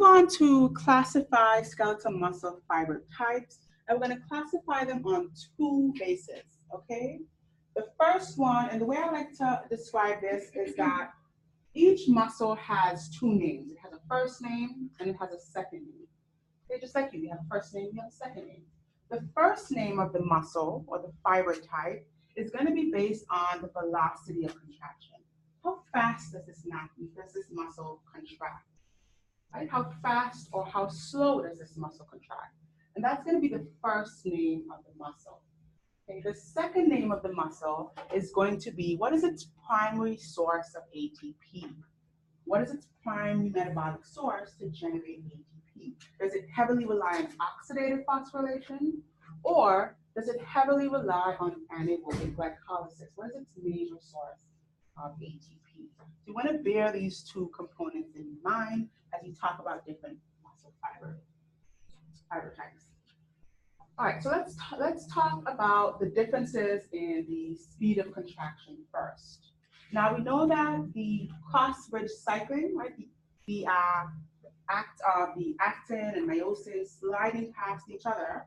on to classify skeletal muscle fiber types, and we're going to classify them on two bases, okay? The first one, and the way I like to describe this is that each muscle has two names. It has a first name and it has a second name. Okay, just like you have a first name, you have a second name. The first name of the muscle or the fiber type is going to be based on the velocity of contraction. How fast does this muscle contract? Right? How fast or how slow does this muscle contract? And that's going to be the first name of the muscle. Okay, the second name of the muscle is going to be, what is its primary source of ATP? What is its primary metabolic source to generate ATP? Does it heavily rely on oxidative phosphorylation, or does it heavily rely on anaerobic glycolysis? What is its major source of ATP? So you want to bear these two components in mind as you talk about different muscle fiber types. All right, so let's talk about the differences in the speed of contraction first. Now we know that the cross-bridge cycling, right, the act of the actin and myosin sliding past each other,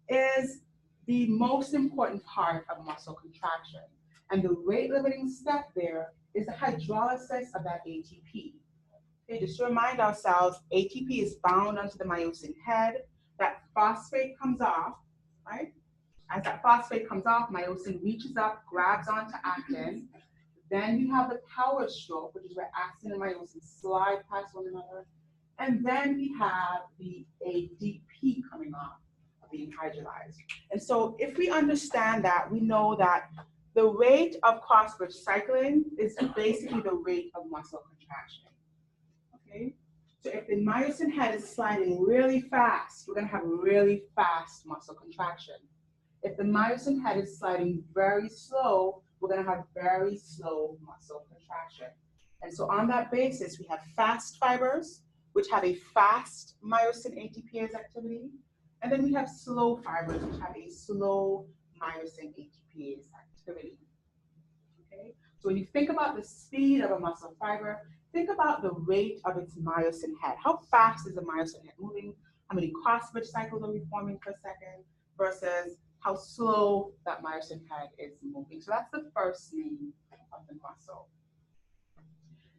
is the most important part of muscle contraction. And the rate-limiting step there is the hydrolysis of that ATP. Okay, just to remind ourselves, ATP is bound onto the myosin head. That phosphate comes off, right? As that phosphate comes off, myosin reaches up, grabs onto actin. Then you have the power stroke, which is where actin and myosin slide past one another. And then we have the ADP coming off, being hydrolyzed. And so if we understand that, we know that the rate of cross-bridge cycling is basically the rate of muscle contraction. Okay? So if the myosin head is sliding really fast, we're going to have really fast muscle contraction. If the myosin head is sliding very slow, we're going to have very slow muscle contraction. And so on that basis, we have fast fibers, which have a fast myosin ATPase activity. And then we have slow fibers, which have a slow myosin ATPase activity. Okay? So when you think about the speed of a muscle fiber, think about the rate of its myosin head. How fast is the myosin head moving? How many cross-bridge cycles are we forming per second? Versus how slow that myosin head is moving. So that's the first name of the muscle.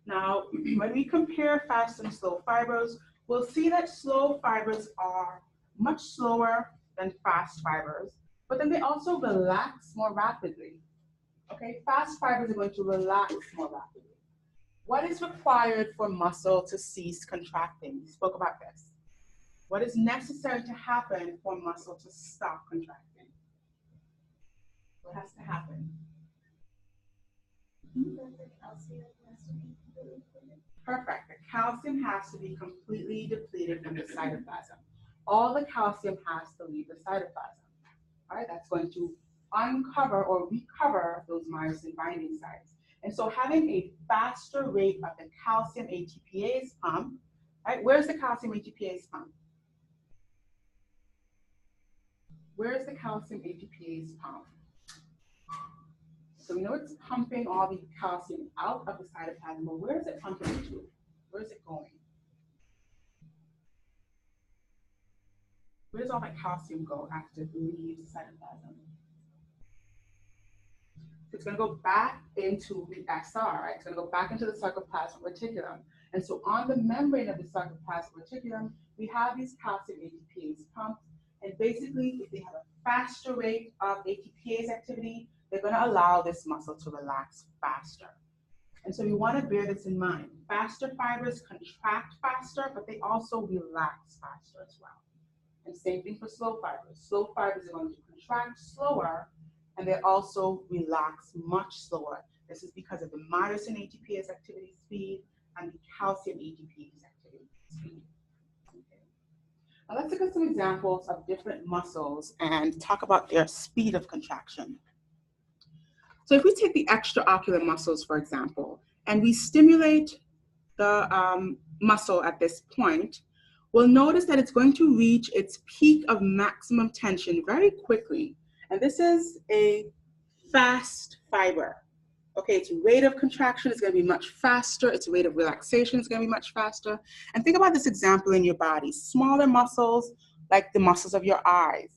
Now, when we compare fast and slow fibers, we'll see that slow fibers are much slower than fast fibers, but then they also relax more rapidly. Okay, fast fibers are going to relax more rapidly. What is required for muscle to cease contracting? We spoke about this. What is necessary to happen for muscle to stop contracting? What has to happen? Perfect. The calcium has to be completely depleted from the cytoplasm. All the calcium has to leave the cytoplasm. All right, that's going to uncover or recover those myosin binding sites. And so having a faster rate of the calcium ATPase pump, right? Where's the calcium ATPase pump? Where's the calcium ATPase pump? So we know it's pumping all the calcium out of the cytoplasm, but where is it pumping to? Where is it going? Where does all that calcium go after it leaves the cytoplasm? It's going to go back into the SR, right? It's going to go back into the sarcoplasmic reticulum. And so on the membrane of the sarcoplasmic reticulum, we have these calcium ATPase pumps. And basically, if they have a faster rate of ATPase activity, they're going to allow this muscle to relax faster. And so we want to bear this in mind. Faster fibers contract faster, but they also relax faster as well. And same thing for slow fibers. Slow fibers are going to contract slower, and they also relax much slower. This is because of the myosin ATPase activity speed and the calcium ATPase activity speed. Okay. Now let's look at some examples of different muscles and talk about their speed of contraction. So if we take the extraocular muscles, for example, and we stimulate the muscle at this point, we'll notice that it's going to reach its peak of maximum tension very quickly. And this is a fast fiber, Okay, its rate of contraction is going to be much faster. Its rate of relaxation is going to be much faster. And think about this example in your body. Smaller muscles, like the muscles of your eyes,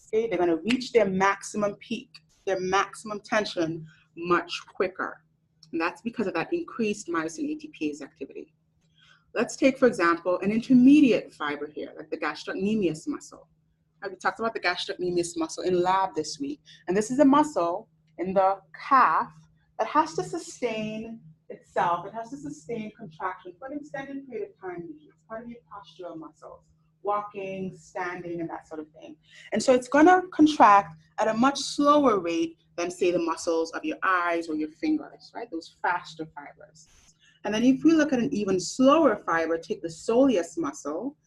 okay, they're going to reach their maximum peak, their maximum tension much quicker. And that's because of that increased myosin ATPase activity. Let's take, for example, an intermediate fiber here, like the gastrocnemius muscle. We talked about the gastrocnemius muscle in lab this week. And this is a muscle in the calf that has to sustain itself. It has to sustain contraction for an extended period of time. It's part of your postural muscles, walking, standing, and that sort of thing. And so it's going to contract at a much slower rate than, say, the muscles of your eyes or your fingers, right? Those faster fibers. And then if we look at an even slower fiber, take the soleus muscle,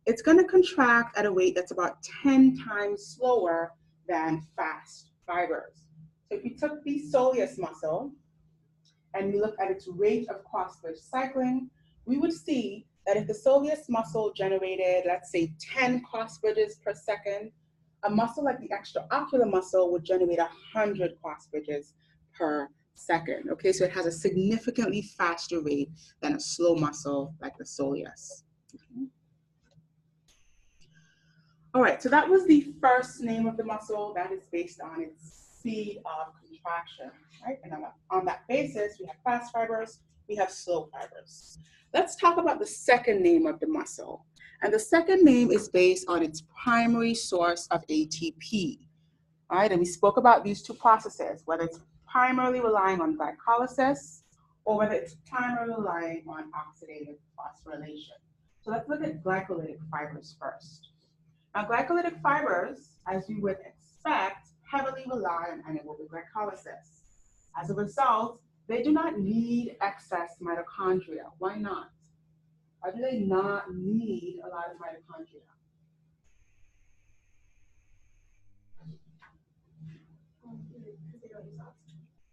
it's going to contract at a rate that's about 10 times slower than fast fibers. So if we took the soleus muscle and we look at its rate of cross-bridge cycling, we would see that if the soleus muscle generated, let's say, 10 cross-bridges per second, a muscle like the extraocular muscle would generate 100 cross-bridges per second. Okay, so it has a significantly faster rate than a slow muscle like the soleus. Okay. All right, so that was the first name of the muscle that is based on its speed of contraction, right? And on that basis, we have fast fibers, we have slow fibers. Let's talk about the second name of the muscle. And the second name is based on its primary source of ATP, all right? And we spoke about these two processes, whether it's primarily relying on glycolysis or whether it's primarily relying on oxidative phosphorylation. So let's look at glycolytic fibers first. Now, glycolytic fibers, as you would expect, heavily rely on anaerobic glycolysis. As a result, they do not need excess mitochondria. Why not? Why do they not need a lot of mitochondria?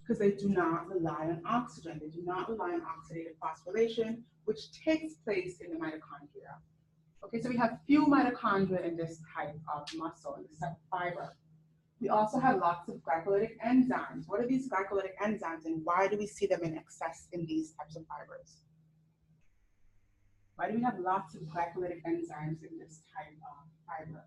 Because they do not rely on oxygen. They do not rely on oxidative phosphorylation, which takes place in the mitochondria. Okay, so we have few mitochondria in this type of muscle, in this type of fiber. We also have lots of glycolytic enzymes. What are these glycolytic enzymes and why do we see them in excess in these types of fibers? Why do we have lots of glycolytic enzymes in this type of fiber?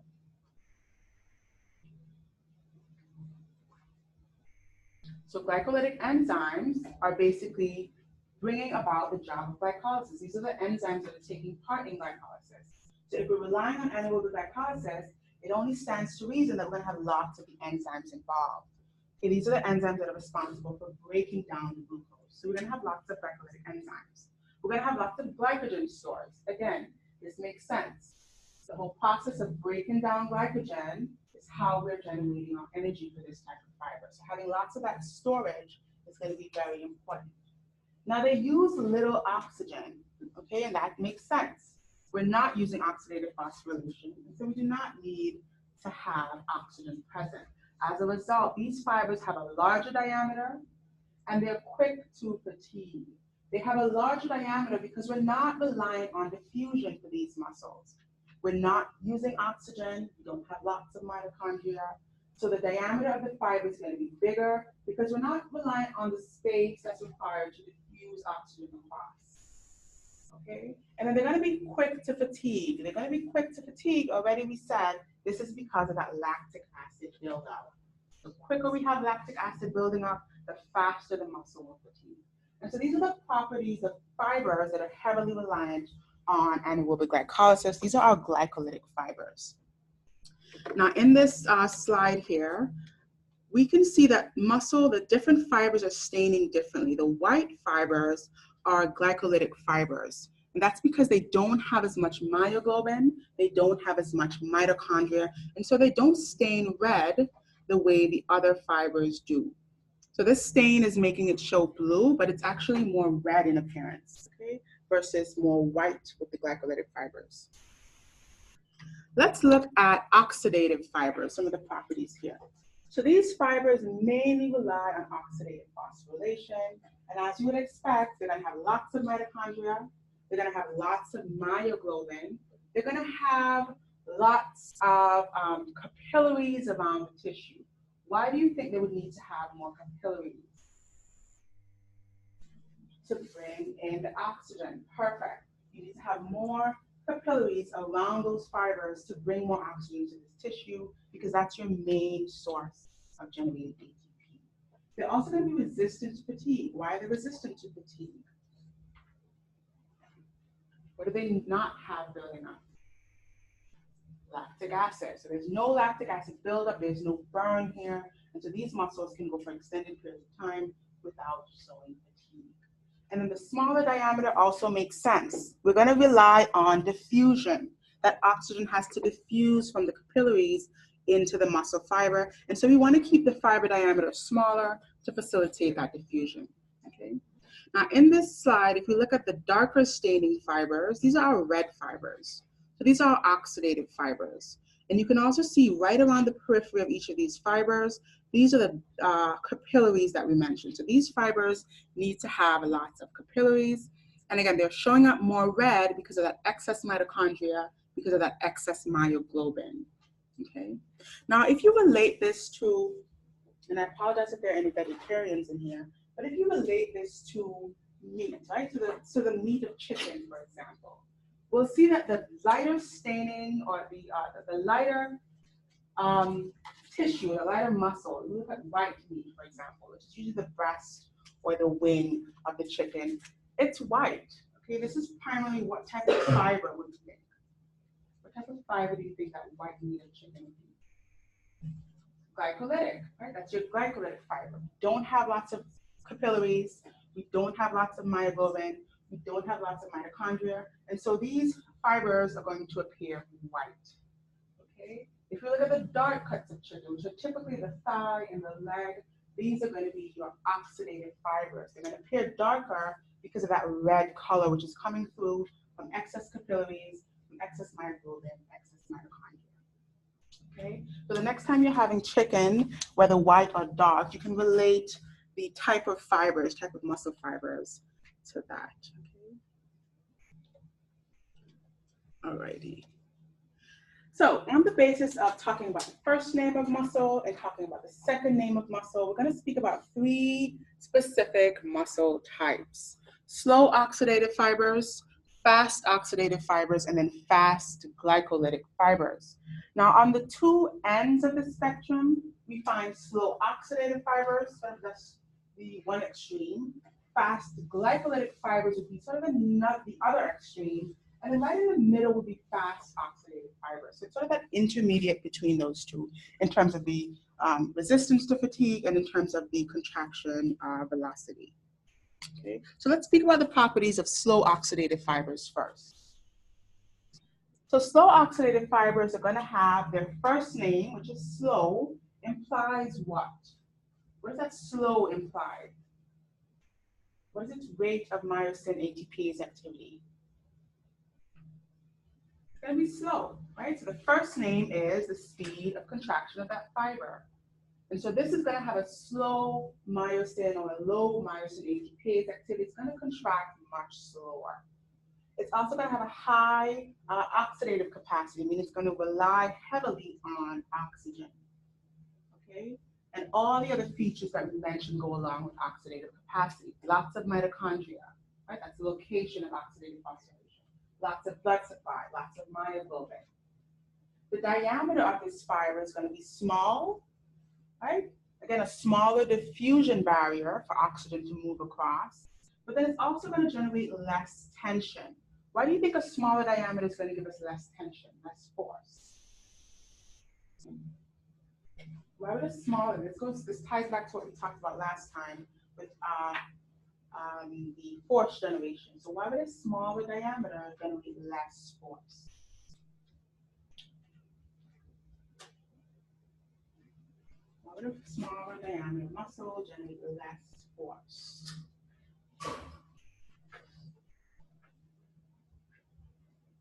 So glycolytic enzymes are basically bringing about the job of glycolysis. These are the enzymes that are taking part in glycolysis. So if we're relying on anaerobic glycolysis, it only stands to reason that we're going to have lots of the enzymes involved. Okay, these are the enzymes that are responsible for breaking down the glucose. So we're going to have lots of glycolytic enzymes. We're going to have lots of glycogen stores. Again, this makes sense. The whole process of breaking down glycogen is how we're generating our energy for this type of fiber. So having lots of that storage is going to be very important. Now they use little oxygen, okay, and that makes sense. We're not using oxidative phosphorylation, so we do not need to have oxygen present. As a result, these fibers have a larger diameter and they're quick to fatigue. They have a larger diameter because we're not relying on diffusion for these muscles. We're not using oxygen, we don't have lots of mitochondria, so the diameter of the fiber is going to be bigger because we're not relying on the space that's required to diffuse oxygen across. Okay, and then they're going to be quick to fatigue. They're going to be quick to fatigue. Already we said this is because of that lactic acid buildup. The quicker we have lactic acid building up, the faster the muscle will fatigue. And so these are the properties of fibers that are heavily reliant on anaerobic glycolysis. These are our glycolytic fibers. Now in this slide here, we can see that the different fibers are staining differently. The white fibers are glycolytic fibers. And that's because they don't have as much myoglobin, they don't have as much mitochondria, and so they don't stain red the way the other fibers do. So this stain is making it show blue, but it's actually more red in appearance, okay, versus more white with the glycolytic fibers. Let's look at oxidative fibers, some of the properties here. So these fibers mainly rely on oxidative phosphorylation, and as you would expect, they're going to have lots of mitochondria, they're going to have lots of myoglobin, they're going to have lots of capillaries around the tissue. Why do you think they would need to have more capillaries? to bring in the oxygen. Perfect. You need to have more capillaries around those fibers to bring more oxygen to this tissue because that's your main source of generating ATP. They're also going to be resistant to fatigue. Why are they resistant to fatigue? What do they not have building up? Lactic acid. So there's no lactic acid buildup, there's no burn here, and so these muscles can go for extended periods of time without showing fatigue. And then the smaller diameter also makes sense. We're going to rely on diffusion. That oxygen has to diffuse from the capillaries into the muscle fiber, and so we want to keep the fiber diameter smaller to facilitate that diffusion. Okay. Now in this slide, if we look at the darker staining fibers, these are our red fibers. So these are oxidative fibers. And you can also see right around the periphery of each of these fibers, these are the capillaries that we mentioned. So these fibers need to have lots of capillaries. And again, they're showing up more red because of that excess mitochondria, because of that excess myoglobin. Okay. Now, if you relate this to, and I apologize if there are any vegetarians in here, but if you relate this to meat, right? To the meat of chicken, for example, we'll see that the lighter staining or the lighter tissue, the lighter muscle, you look at white meat, for example, which is usually the breast or the wing of the chicken, it's white. Okay, this is primarily what type of fiber would you think? What type of fiber do you think that white meat of chicken would be? Glycolytic, right? That's your glycolytic fiber. We don't have lots of capillaries, we don't have lots of myoglobin, we don't have lots of mitochondria, and so these fibers are going to appear white. Okay? If you look at the dark cuts of chicken, which are typically the thigh and the leg, these are going to be your oxidative fibers. They're going to appear darker because of that red color, which is coming through from excess capillaries, from excess myoglobin, excess mitochondria. Okay? So the next time you're having chicken, whether white or dark, you can relate the type of fibers, type of muscle fibers to that. Okay? Alrighty. So on the basis of talking about the first name of muscle and talking about the second name of muscle, we're going to speak about 3 specific muscle types: slow oxidative fibers, fast oxidative fibers, and then fast glycolytic fibers. Now on the 2 ends of the spectrum, we find slow oxidative fibers, so that's the one extreme. Fast glycolytic fibers would be sort of the other extreme. And then right in the middle would be fast oxidative fibers. So it's sort of that intermediate between those two in terms of the resistance to fatigue and in terms of the contraction velocity. Okay, so let's speak about the properties of slow oxidative fibers first. So slow oxidative fibers are going to have their first name, which is slow, implies what? What does that slow imply? What is its rate of myosin ATPase activity? It's going to be slow, right? So the first name is the speed of contraction of that fiber. And so this is going to have a slow myosin or a low myosin ATPase activity. It's going to contract much slower. It's also going to have a high oxidative capacity, meaning it's going to rely heavily on oxygen. Okay? And all the other features that we mentioned go along with oxidative capacity. Lots of mitochondria, right? That's the location of oxidative phosphorylation. Lots of blood supply, lots of myoglobin. The diameter of this fiber is going to be small, right? Again, a smaller diffusion barrier for oxygen to move across, but then it's also going to generate less tension. Why do you think a smaller diameter is going to give us less tension, less force? Why would a smaller, this ties back to what we talked about last time with the force generation. So why would a smaller diameter generate less force? Why would a smaller diameter muscle generate less force?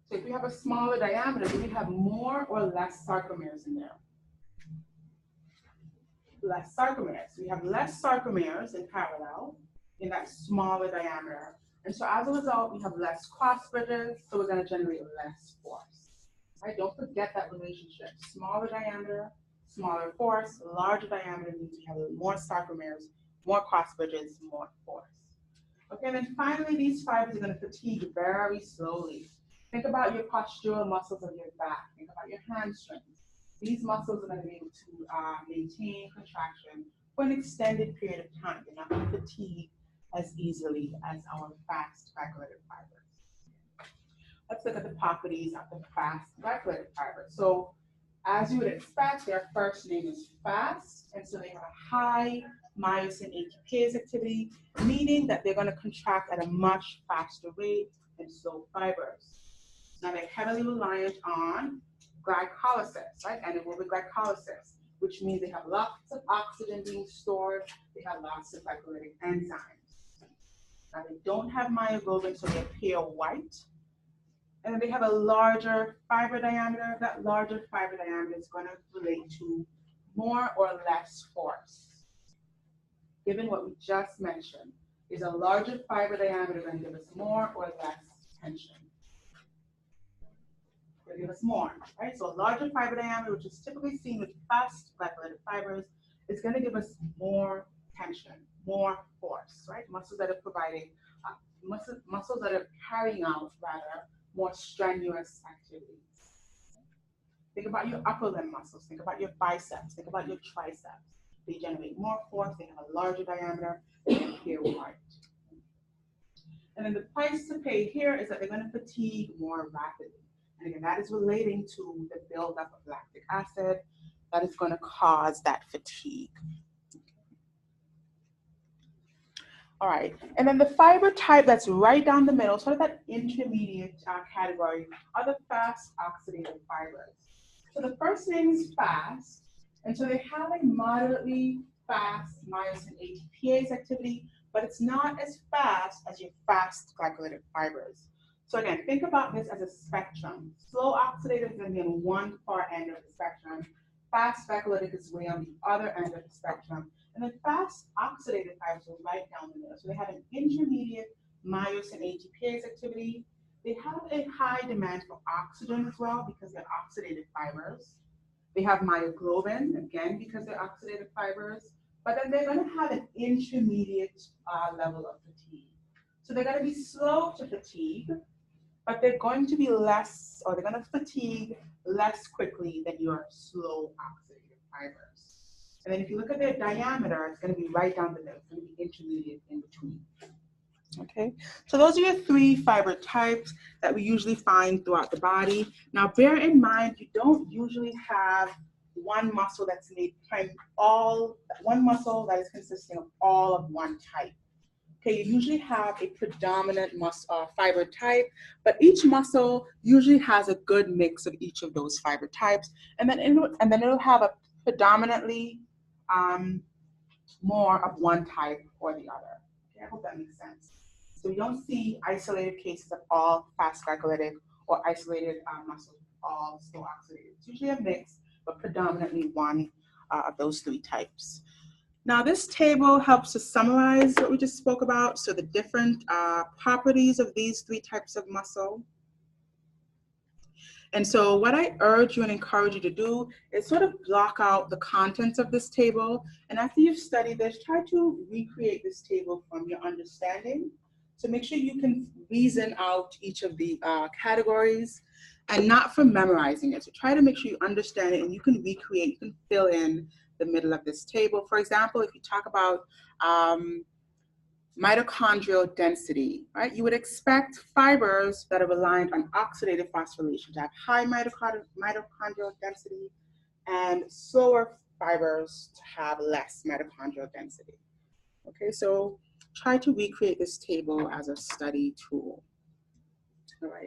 So if we have a smaller diameter, do we have more or less sarcomeres in there? Less sarcomeres. We have less sarcomeres in parallel in that smaller diameter. And so as a result, we have less cross bridges, so we're going to generate less force. Right? Don't forget that relationship. Smaller diameter, smaller force. Larger diameter means we have more sarcomeres, more cross bridges, more force. Okay, and then finally, these fibers are going to fatigue very slowly. Think about your postural muscles of your back. Think about your hamstrings. These muscles are going to be able to maintain contraction for an extended period of time. They're not going to fatigue as easily as our fast glycolytic fibers. Let's look at the properties of the fast glycolytic fibers. So, as you would expect, their first name is fast, and so they have a high myosin ATPase activity, meaning that they're going to contract at a much faster rate than slow fibers. Now, they're heavily reliant on glycolysis, right? Anaerobic glycolysis, which means they have lots of oxygen being stored, they have lots of glycolytic enzymes. Now, they don't have myoglobin, so they appear white. And then they have a larger fiber diameter. That larger fiber diameter is going to relate to more or less force. Given what we just mentioned, is a larger fiber diameter going to give us more or less tension? Going to give us more, right? So a larger fiber diameter, which is typically seen with fast glycolytic fibers, is going to give us more tension, more force, right? Muscles that are providing, muscles that are carrying out, rather, more strenuous activities. Think about your upper limb muscles. Think about your biceps. Think about your triceps. They generate more force. They have a larger diameter. They appear white. And then the price to pay here is that they're going to fatigue more rapidly. And again, that is relating to the buildup of lactic acid that is going to cause that fatigue. All right, and then the fiber type that's right down the middle, sort of that intermediate category, are the fast oxidative fibers. So the first name is fast, and so they have a moderately fast myosin ATPase activity, but it's not as fast as your fast glycolytic fibers. So again, think about this as a spectrum. Slow oxidative is going to be on one far end of the spectrum. Fast glycolytic is way on the other end of the spectrum. And then fast oxidative fibers are right down the middle. So they have an intermediate myosin ATPase activity. They have a high demand for oxygen as well because they're oxidative fibers. They have myoglobin, again, because they're oxidative fibers. But then they're going to have an intermediate level of fatigue. So they're going to be slow to fatigue, but they're going to be less, or they're going to fatigue less quickly than your slow oxidative fibers. And then if you look at their diameter, it's going to be right down the middle. It's going to be intermediate in between. Okay, so those are your three fiber types that we usually find throughout the body. Now, bear in mind, you don't usually have one muscle that's made one muscle that is consisting of all of one type. Okay, you usually have a predominant fiber type, but each muscle usually has a good mix of each of those fiber types, and then it'll have a predominantly more of one type or the other. Okay, I hope that makes sense. So we don't see isolated cases of all fast glycolytic or isolated muscles all slow oxidative. It's usually a mix, but predominantly one of those three types. Now, this table helps to summarize what we just spoke about, so the different properties of these three types of muscle. And so what I urge you and encourage you to do is sort of block out the contents of this table. And after you've studied this, try to recreate this table from your understanding. So make sure you can reason out each of the categories and not from memorizing it. So try to make sure you understand it and you can recreate, you can fill in the middle of this table. For example, if you talk about mitochondrial density, right? You would expect fibers that are reliant on oxidative phosphorylation to have high mitochondrial density and slower fibers to have less mitochondrial density. Okay, so try to recreate this table as a study tool. All right.